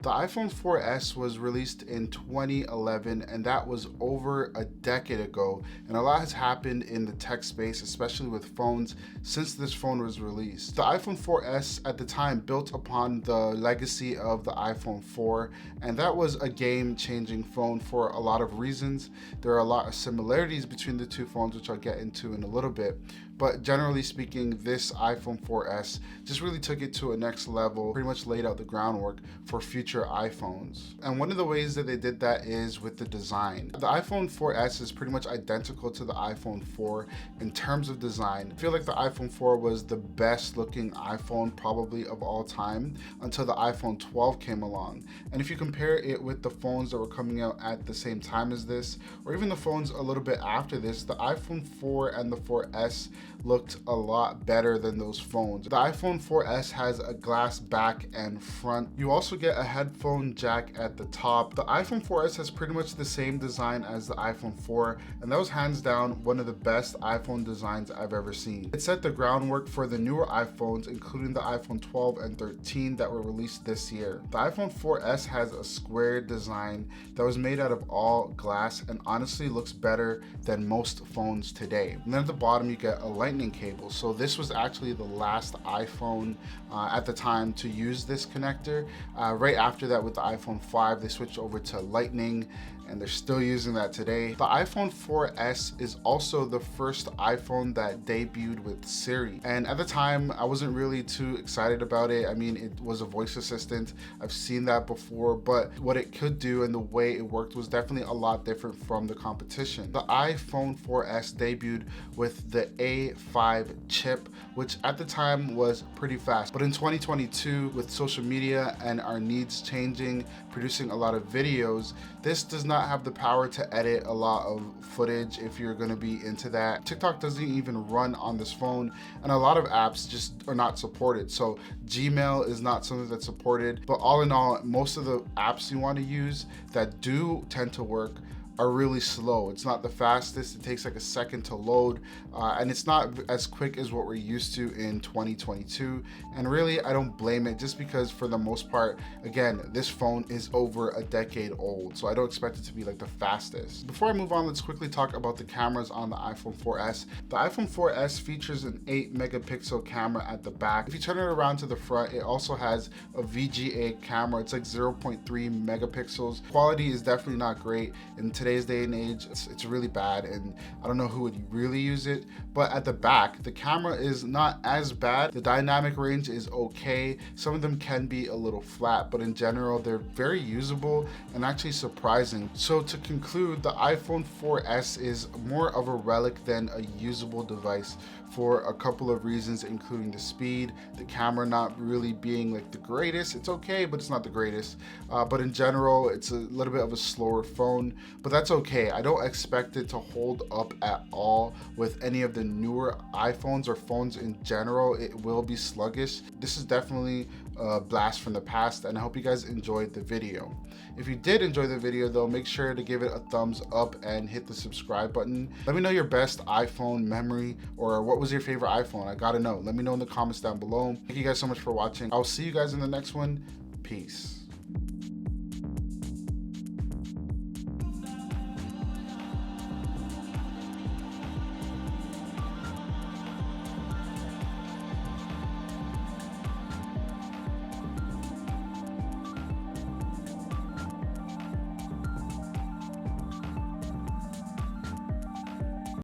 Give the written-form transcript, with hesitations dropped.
The iPhone 4S was released in 2011, and that was over a decade ago, and a lot has happened in the tech space, especially with phones, since this phone was released. The iPhone 4S at the time built upon the legacy of the iPhone 4, and that was a game-changing phone for a lot of reasons. There are a lot of similarities between the two phones, which I'll get into in a little bit, but generally speaking, this iPhone 4S just really took it to a next level, pretty much laid out the groundwork for future iPhones. And one of the ways that they did that is with the design. The iPhone 4S is pretty much identical to the iPhone 4 in terms of design. I feel like the iPhone 4 was the best looking iPhone probably of all time until the iPhone 12 came along. And if you compare it with the phones that were coming out at the same time as this, or even the phones a little bit after this, the iPhone 4 and the 4S looked a lot better than those phones. The iPhone 4S has a glass back and front. You also get a headphone jack at the top. The iPhone 4S has pretty much the same design as the iPhone 4, and that was hands down one of the best iPhone designs I've ever seen. It set the groundwork for the newer iPhones, including the iPhone 12 and 13 that were released this year. The iPhone 4S has a square design that was made out of all glass and honestly looks better than most phones today. And then at the bottom you get a lightning cable. So this was actually the last iPhone at the time to use this connector. Right after that, with the iPhone 5, they switched over to lightning, and they're still using that today. The iPhone 4S is also the first iPhone that debuted with Siri. And at the time, I wasn't really too excited about it. I mean, it was a voice assistant. I've seen that before, but what it could do and the way it worked was definitely a lot different from the competition. The iPhone 4S debuted with the A5 chip, which at the time was pretty fast. But in 2022, with social media and our needs changing, producing a lot of videos, this does not have the power to edit a lot of footage if you're going to be into that. TikTok doesn't even run on this phone, and a lot of apps just are not supported. So Gmail is not something that's supported, but all in all, most of the apps you want to use that do tend to work are really slow. It's not the fastest. It takes like a second to load, and it's not as quick as what we're used to in 2022. And really, I don't blame it, just because for the most part, again, this phone is over a decade old, so I don't expect it to be like the fastest. Before I move on, let's quickly talk about the cameras on the iPhone 4S. The iPhone 4S features an 8 megapixel camera at the back. If you turn it around to the front, it also has a VGA camera. It's like 0.3 megapixels. Quality is definitely not great in today's day and age. It's really bad, and I don't know who would really use it. But at the back, the camera is not as bad. The dynamic range is okay. Some of them can be a little flat, but in general, they're very usable and actually surprising. So to conclude, the iPhone 4S is more of a relic than a usable device for a couple of reasons, including the speed, the camera not really being like the greatest. It's okay, but it's not the greatest. But in general, it's a little bit of a slower phone, but that's okay. I don't expect it to hold up at all with any of the newer iPhones or phones in general. It will be sluggish. This is definitely a blast from the past, and I hope you guys enjoyed the video. If you did enjoy the video though, make sure to give it a thumbs up and hit the subscribe button. Let me know your best iPhone memory, or what was your favorite iPhone? I gotta know. Let me know in the comments down below. Thank you guys so much for watching. I'll see you guys in the next one. Peace.